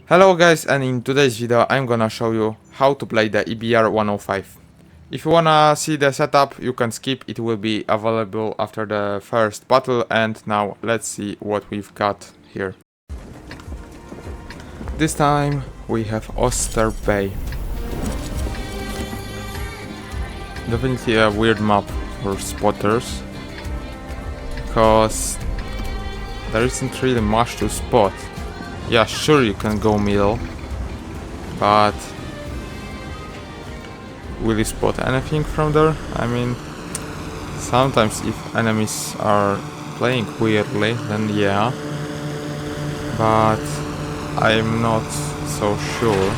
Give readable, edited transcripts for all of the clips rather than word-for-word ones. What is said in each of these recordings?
Hello guys, and in today's video I'm gonna show you how to play the EBR 105. If you wanna see the setup, you can skip, it will be available after the first battle. And now let's see what we've got here. This time we have Oster Bay. Definitely a weird map for spotters, because there isn't really much to spot. Yeah, sure, you can go middle, but will you spot anything from there? I mean, sometimes if enemies are playing weirdly, then yeah, but I'm not so sure.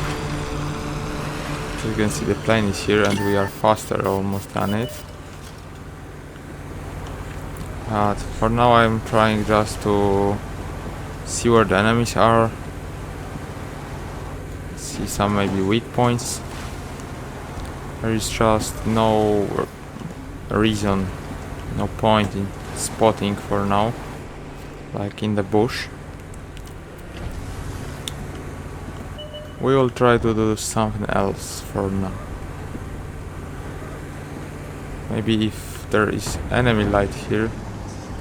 As you can see, the plane is here and we are faster almost than it. But for now I'm trying just to see where the enemies are, see some maybe weak points. There is just no reason, no point in spotting for now, like in the bush. We will try to do something else for now. Maybe if there is enemy light here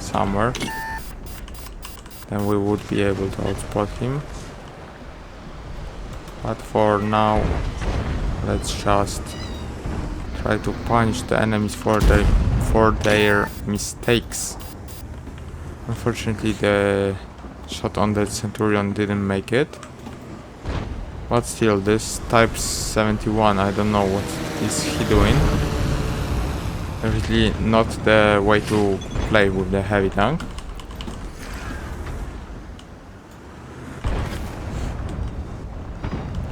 somewhere, then we would be able to outspot him. But for now, let's just try to punish the enemies for their mistakes. Unfortunately, the shot on the Centurion didn't make it. But still, this Type 71, I don't know what is he doing. Really not the way to play with the heavy tank.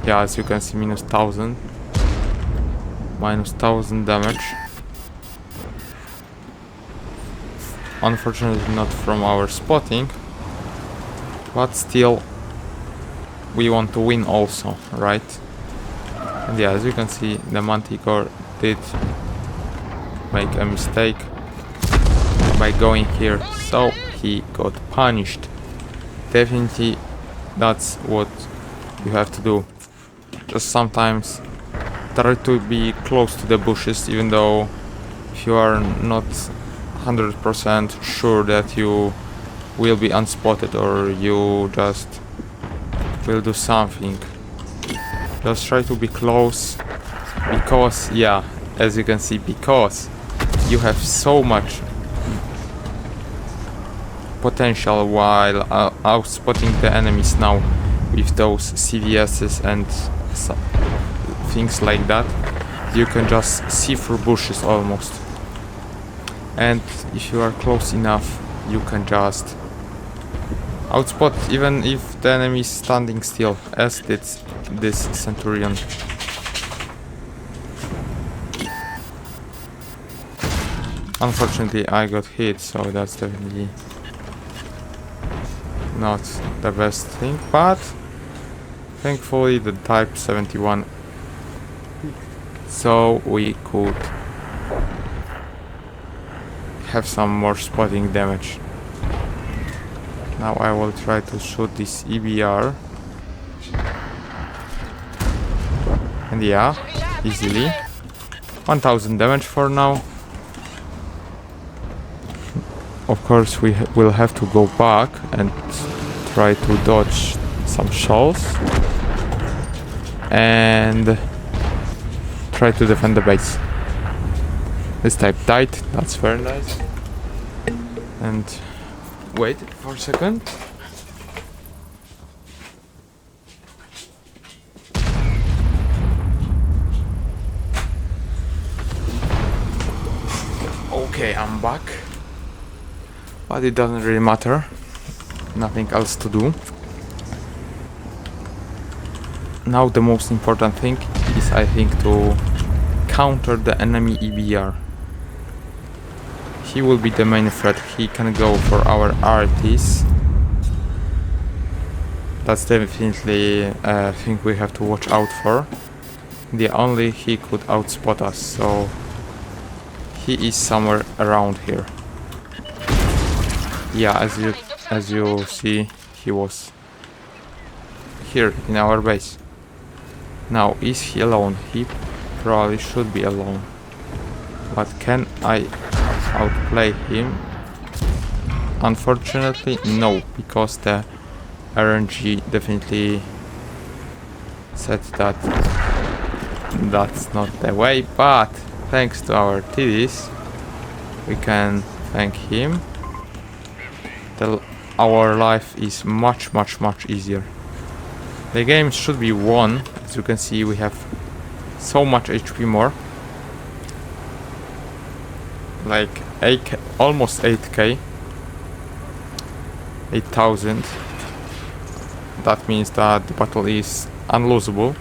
Yeah, as you can see, minus 1000 damage. Unfortunately not from our spotting, but still we want to win also, right? And yeah, as you can see, the Manticore did make a mistake by going here, so he got punished. Definitely that's what you have to do. Just sometimes try to be close to the bushes, even though if you are not 100% sure that you will be unspotted or you just will do something. Just try to be close, because yeah, as you can see, because you have so much potential while outspotting the enemies now with those CVSs and things like that. You can just see through bushes almost, and if you are close enough you can just outspot even if the enemy is standing still, as did this Centurion. Unfortunately I got hit, so that's definitely not the best thing, but thankfully the Type 71, so we could have some more spotting damage. Now I will try to shoot this EBR, and yeah, easily 1000 damage for now. Of course we will have to go back and try to dodge some shells and try to defend the base. This type died, that's very nice. And wait for a second. Okay, I'm back. But it doesn't really matter. Nothing else to do. Now the most important thing is, I think, to counter the enemy EBR. He will be the main threat. He can go for our RTs. That's definitely a thing we have to watch out for. Only he could outspot us, so he is somewhere around here. Yeah, as you see, he here in our base. Now, is he alone? He probably should be alone. But can I outplay him? Unfortunately, no, because the RNG definitely said that that's not the way, but thanks to our TDs, we can thank him. Our life is much easier. The game should be won. As you can see, we have so much HP more. Like 8K, almost 8K. 8,000. That means that the battle is unlosable.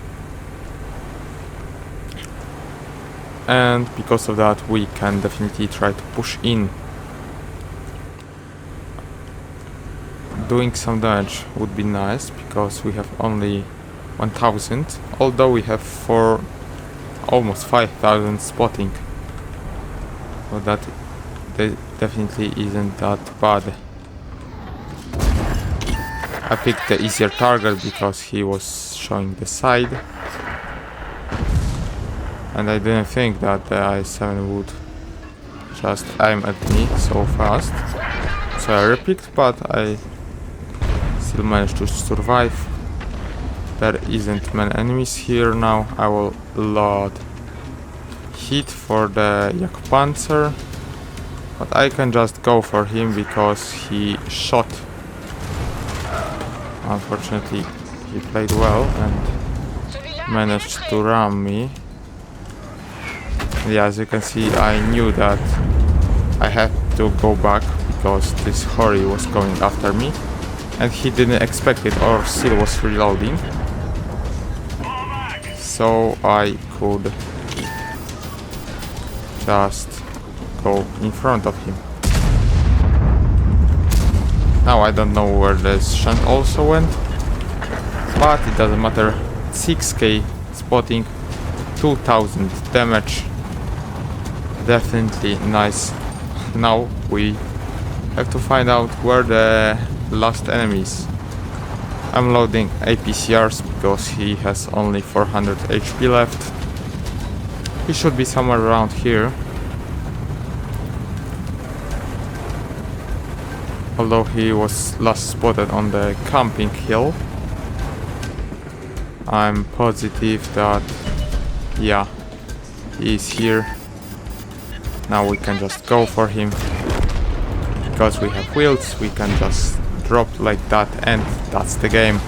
And because of that, we can definitely try to push in. Doing some damage would be nice, because we have only 1,000, although we have almost 5,000 spotting. So that definitely isn't that bad. I picked the easier target because he was showing the side. And I didn't think that the I-7 would just aim at me so fast. So I repicked, but I still managed to survive. There isn't many enemies here now. I will load hit for the Jagdpanzer, but I can just go for him because he shot. Unfortunately, he played well and managed to ram me. Yeah, as you can see, I knew that I had to go back because this Hori was going after me, and he didn't expect it, or still was reloading. So I could just go in front of him. Now I don't know where the shunt also went, but it doesn't matter. 6k spotting, 2000 damage. Definitely nice. Now we have to find out where the last enemy is. I'm loading APCRs because he has only 400 HP left. He should be somewhere around here. Although he was last spotted on the camping hill. I'm positive that, yeah, he is here. Now we can just go for him. Because we have wheels, we can just drop like that, and that's the game.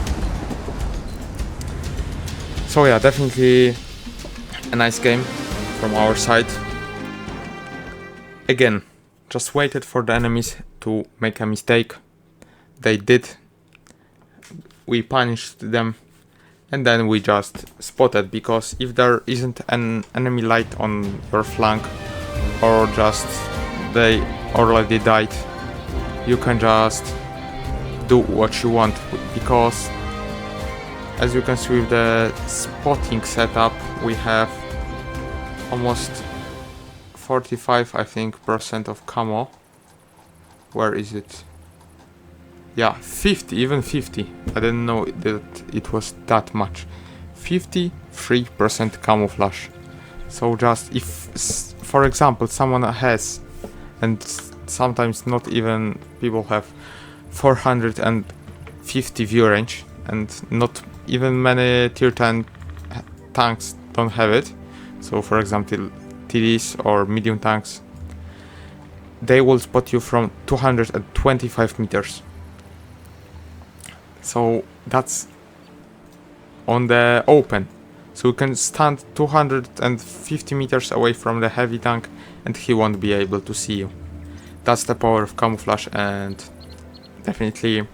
So yeah, definitely a nice game from our side. Again, just waited for the enemies to make a mistake. They did. We punished them, and then we just spotted, because if there isn't an enemy light on your flank, or just they already died, you can just do what you want, because as you can see with the spotting setup, we have almost 45, I think, % of camo. Where is it? Yeah, 50, even 50. I didn't know that it was that much. 53% camouflage. So just if, for example, someone has, and sometimes not even people have 450 view range, and not even many tier 10 tanks don't have it. So for example, TDs or medium tanks, they will spot you from 225 meters. So that's on the open. So you can stand 250 meters away from the heavy tank and he won't be able to see you. That's the power of camouflage, and definitely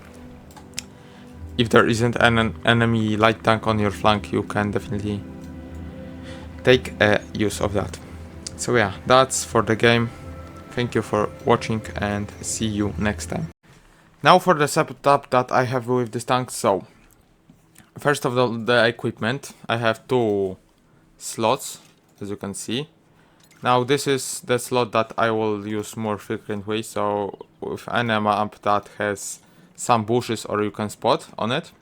if there isn't an enemy light tank on your flank, you can definitely take use of that. So yeah, that's for the game. Thank you for watching and see you next time. Now for the setup that I have with this tank. So first of all, the equipment. I have 2 slots, as you can see. Now this is the slot that I will use more frequently, so with any map that has some bushes or you can spot on it.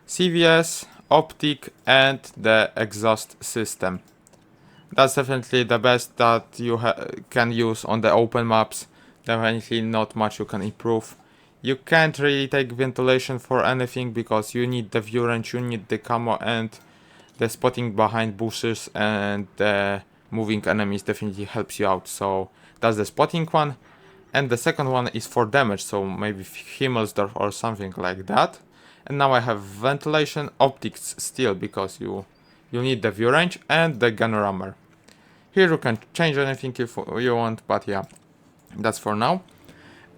CVS, optic, and the exhaust system. That's definitely the best that you can use on the open maps. Definitely not much you can improve. You can't really take ventilation for anything because you need the view range, you need the camo, and the spotting behind bushes and the moving enemies definitely helps you out. So that's the spotting one. And the second one is for damage, so maybe Himmelsdorf or something like that. And now I have ventilation, optics still, because you need the view range, and the gun rammer. Here you can change anything if you want, but yeah, that's for now.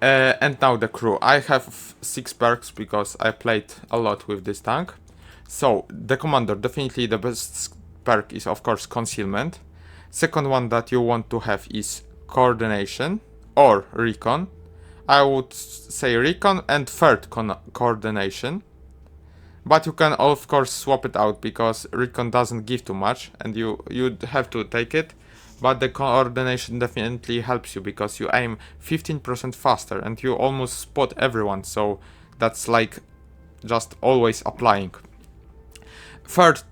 And now the crew. I have 6 perks because I played a lot with this tank. So the commander, definitely the best perk is of course concealment. Second one that you want to have is coordination or recon. I would say recon, and third coordination. But you can of course swap it out because recon doesn't give too much and you'd have to take it. But the coordination definitely helps you because you aim 15% faster and you almost spot everyone, so that's like just always applying. Fourth,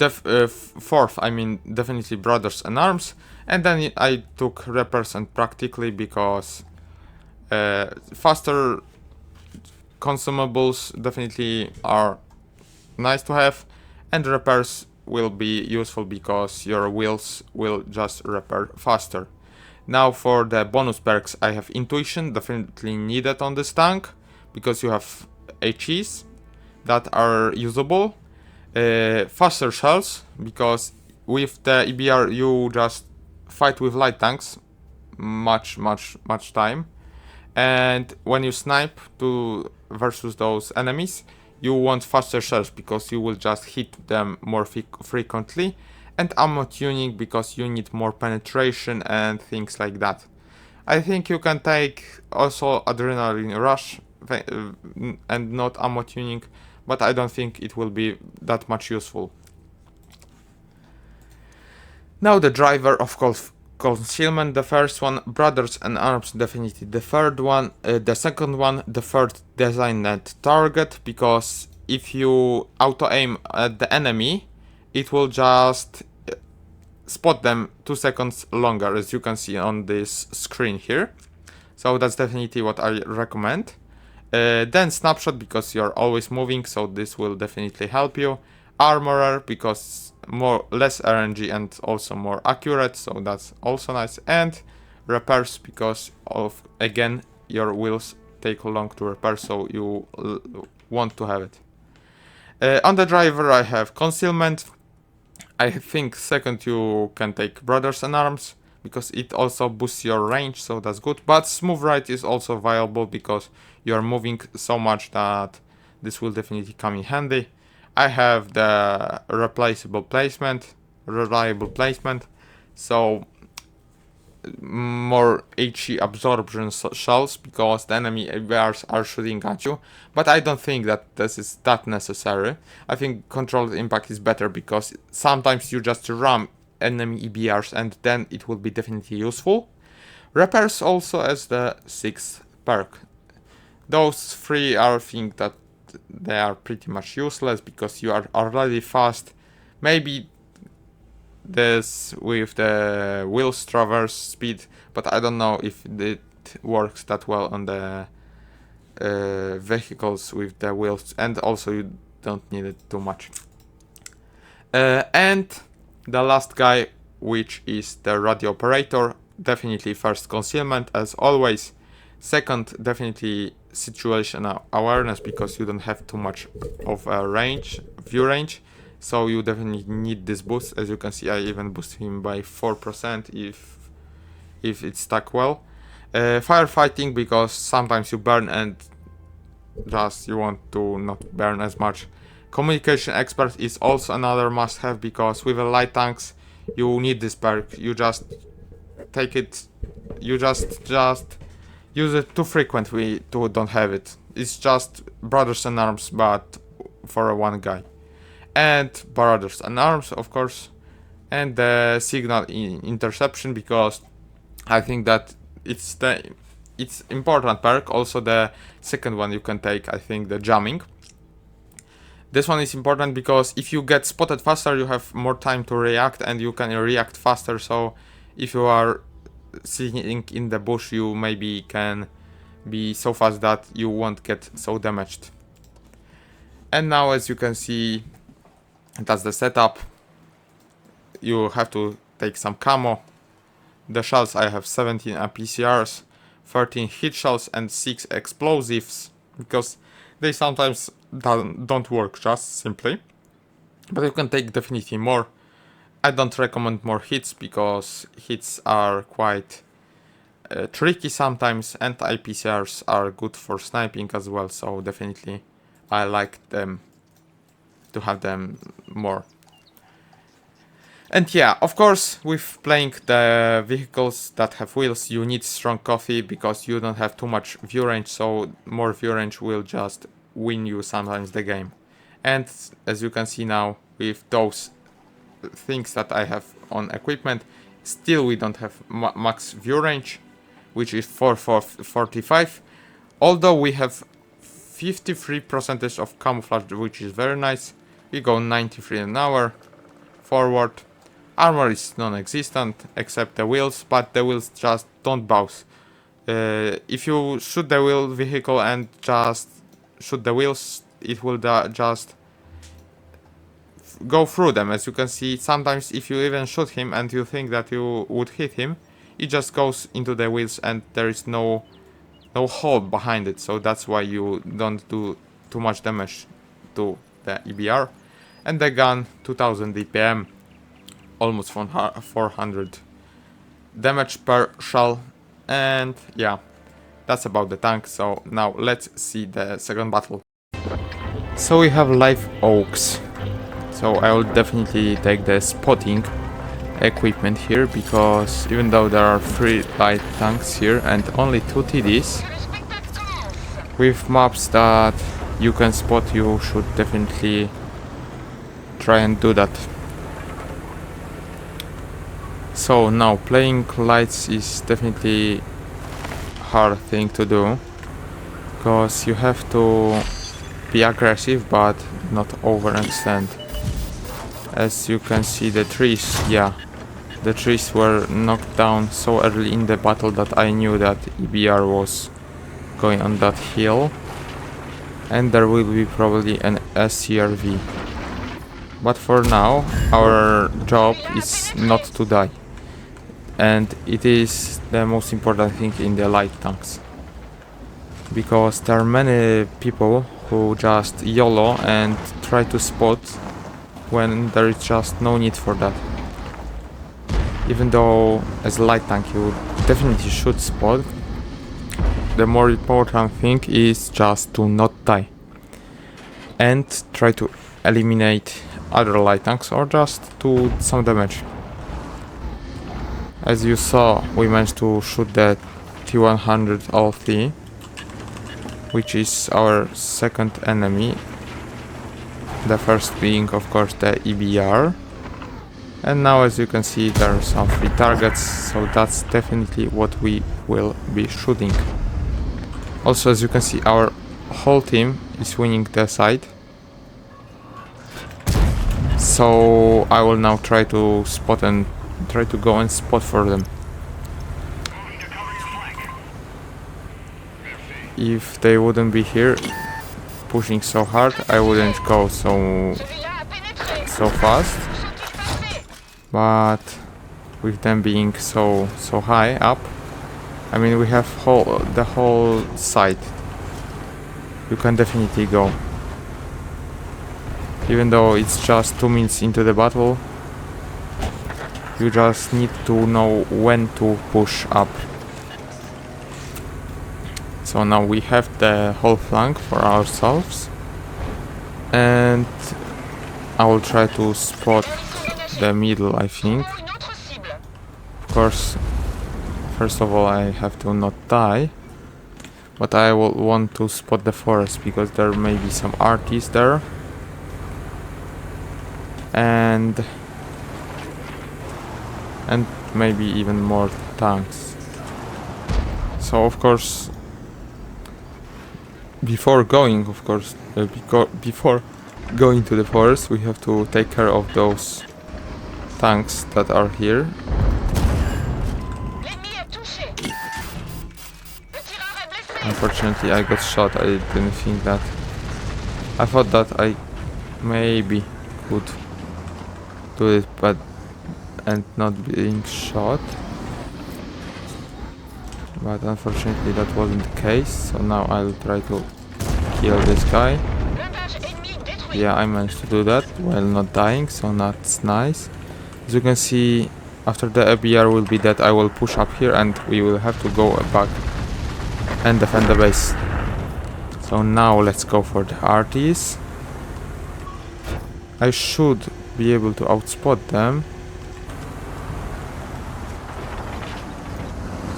I mean definitely Brothers in Arms, and then I took Reapers and Practically because faster consumables definitely are nice to have, and repairs will be useful because your wheels will just repair faster. Now for the bonus perks, I have Intuition, definitely needed on this tank because you have HEs that are usable. Faster shells, because with the EBR you just fight with light tanks much time, and when you snipe to versus those enemies, you want faster shells because you will just hit them more frequently, and ammo tuning because you need more penetration and things like that. I think you can take also Adrenaline Rush and not ammo tuning, but I don't think it will be that much useful. Now the driver, of course, concealment, the first one, Brothers and Arms, definitely the third one, the second one, the third designed target, because if you auto-aim at the enemy, it will just spot them 2 seconds longer, as you can see on this screen here. So that's definitely what I recommend. Then Snapshot, because you're always moving, so this will definitely help you. Armorer, because less RNG and also more accurate, so that's also nice. And Repairs, because of again your wheels take long to repair, so you want to have it. On the driver I have Concealment. I think second you can take Brothers in Arms because it also boosts your range, so that's good. But Smooth Ride is also viable because you are moving so much that this will definitely come in handy. I have the reliable placement, so more HE absorption shells because the enemy EBRs are shooting at you, but I don't think that this is that necessary. I think controlled impact is better because sometimes you just ram enemy EBRs and then it will be definitely useful. Repairs also as the 6th perk. Those 3 are think that they are pretty much useless because you are already fast. Maybe this with the wheels traverse speed, but I don't know if it works that well on the vehicles with the wheels, and also you don't need it too much. And the last guy, which is the radio operator, definitely first concealment as always. Second, definitely situational awareness because you don't have too much of a view range. So you definitely need this boost. As you can see, I even boost him by 4% if it's stuck well. Firefighting, because sometimes you burn and just you want to not burn as much. Communication expert is also another must-have because with the light tanks you need this perk. You just take it. You just use it too frequently to don't have it. It's just Brothers in Arms, but for one guy. And Brothers in Arms, of course, and the signal interception because I think that it's important perk. Also the second one you can take, I think, the jamming. This one is important because if you get spotted faster, you have more time to react and you can react faster. So if you are sitting in the bush, you maybe can be so fast that you won't get so damaged. And now, as you can see, that's the setup. You have to take some camo. The shells, I have 17 APCRs, 13 hit shells and 6 explosives, because they sometimes don't work just simply. But you can take definitely more. I don't recommend more hits because hits are quite tricky sometimes, and IPCRs are good for sniping as well, so definitely I like them to have them more. And yeah, of course, with playing the vehicles that have wheels, you need strong coffee because you don't have too much view range, so more view range will just win you sometimes the game. And as you can see now, with those things that I have on equipment, still we don't have max view range, which is 445, although we have 53% of camouflage, which is very nice. We go 93 an hour forward. Armor is non-existent except the wheels, but the wheels just don't bounce. If you shoot the wheel vehicle and just shoot the wheels, it will just go through them. As you can see, sometimes if you even shoot him and you think that you would hit him, it just goes into the wheels and there is no hole behind it, so that's why you don't do too much damage to the EBR. And the gun, 2000 DPM, almost 400 damage per shell. And yeah, that's about the tank. So now let's see the second battle. So we have live oaks, so I will definitely take the spotting equipment here, because even though there are 3 light tanks here and only 2 TDs, with maps that you can spot, you should definitely try and do that. So now playing lights is definitely hard thing to do, because you have to be aggressive but not overextend. As you can see, the trees, yeah, the trees were knocked down so early in the battle that I knew that EBR was going on that hill, and there will be probably an SCRV. But for now, our job is not to die, and it is the most important thing in the light tanks, because there are many people who just YOLO and try to spot when there is just no need for that. Even though as a light tank you definitely should spot, the more important thing is just to not die and try to eliminate other light tanks or just do some damage. As you saw, we managed to shoot the T100 LT, which is our second enemy. The first being, of course, the EBR. And now, as you can see, there are some free targets, so that's definitely what we will be shooting. Also, as you can see, our whole team is winning the side. So I will now try to spot and try to go and spot for them. If they wouldn't be here pushing so hard, I wouldn't go so fast. But with them being so high up, I mean, we have the whole side. You can definitely go. Even though it's just 2 minutes into the battle, you just need to know when to push up. So now we have the whole flank for ourselves, and I will try to spot the middle, I think. Of course, first of all I have to not die, but I will want to spot the forest because there may be some artists there, and maybe even more tanks. So of course, before going, before go into the forest, we have to take care of those tanks that are here. Unfortunately, I got shot. I didn't think that. I thought that I maybe could do it, but and not being shot. But unfortunately, that wasn't the case. So now I'll try to kill this guy. Yeah, I managed to do that while not dying, so that's nice. As you can see, after the EBR will be dead, I will push up here and we will have to go back and defend the base. So now let's go for the RTs. I should be able to outspot them.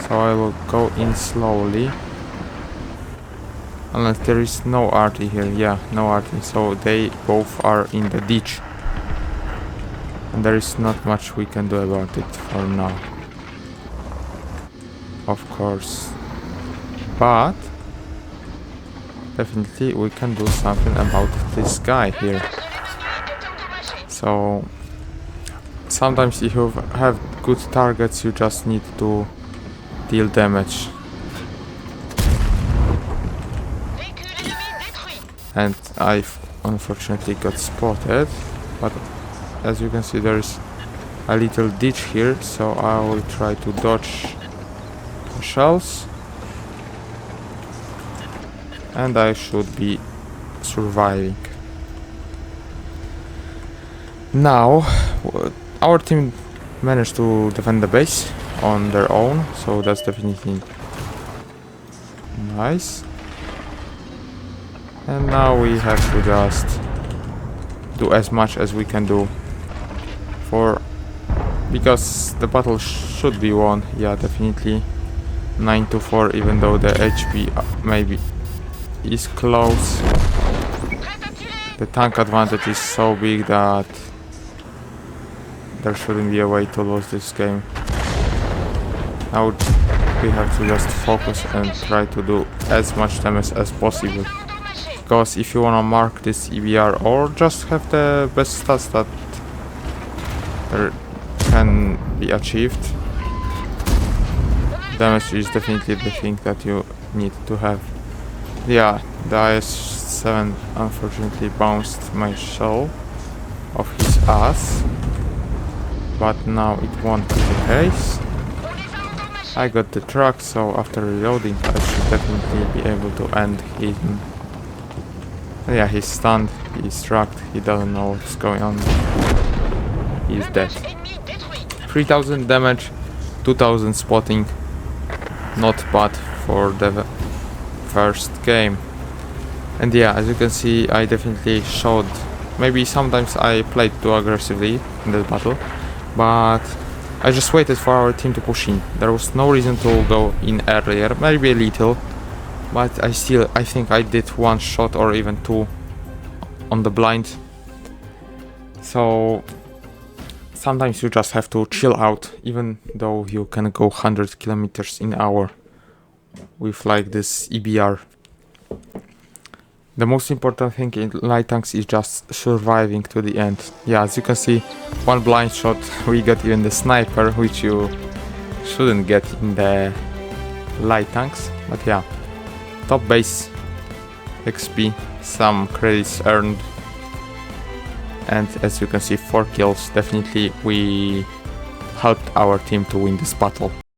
So I will go in slowly. Unless there is no RT here. Yeah, no RT. So they both are in the ditch. And there is not much we can do about it for now. Of course. But definitely we can do something about this guy here. So sometimes if you have good targets, you just need to deal damage. And I've unfortunately got spotted, but as you can see there is a little ditch here, so I will try to dodge the shells. And I should be surviving. Now, our team managed to defend the base on their own, so that's definitely nice. And now we have to just do as much as we can do because the battle should be won. Yeah, definitely 9-4, even though the HP maybe is close. The tank advantage is so big that there shouldn't be a way to lose this game. Now we have to just focus and try to do as much damage as possible. Because if you wanna mark this EBR or just have the best stats that there can be achieved, damage is definitely the thing that you need to have. Yeah, the IS-7 unfortunately bounced my shell off his ass, but now it won't be the case. I got the truck, so after reloading I should definitely be able to end him. Yeah, he's stunned, he's trapped, he doesn't know what's going on. He's dead. 3000 damage, 2000 spotting. Not bad for the first game. And yeah, as you can see, I definitely showed. Maybe sometimes I played too aggressively in this battle, but I just waited for our team to push in. There was no reason to go in earlier, maybe a little, but I think I did one shot or even two on the blind. So sometimes you just have to chill out, even though you can go 100 kilometers an hour with like this EBR. The most important thing in light tanks is just surviving to the end. Yeah, as you can see, one blind shot, we got even the sniper, which you shouldn't get in the light tanks. But yeah, top base, XP, some credits earned. And as you can see, 4 kills. Definitely we helped our team to win this battle.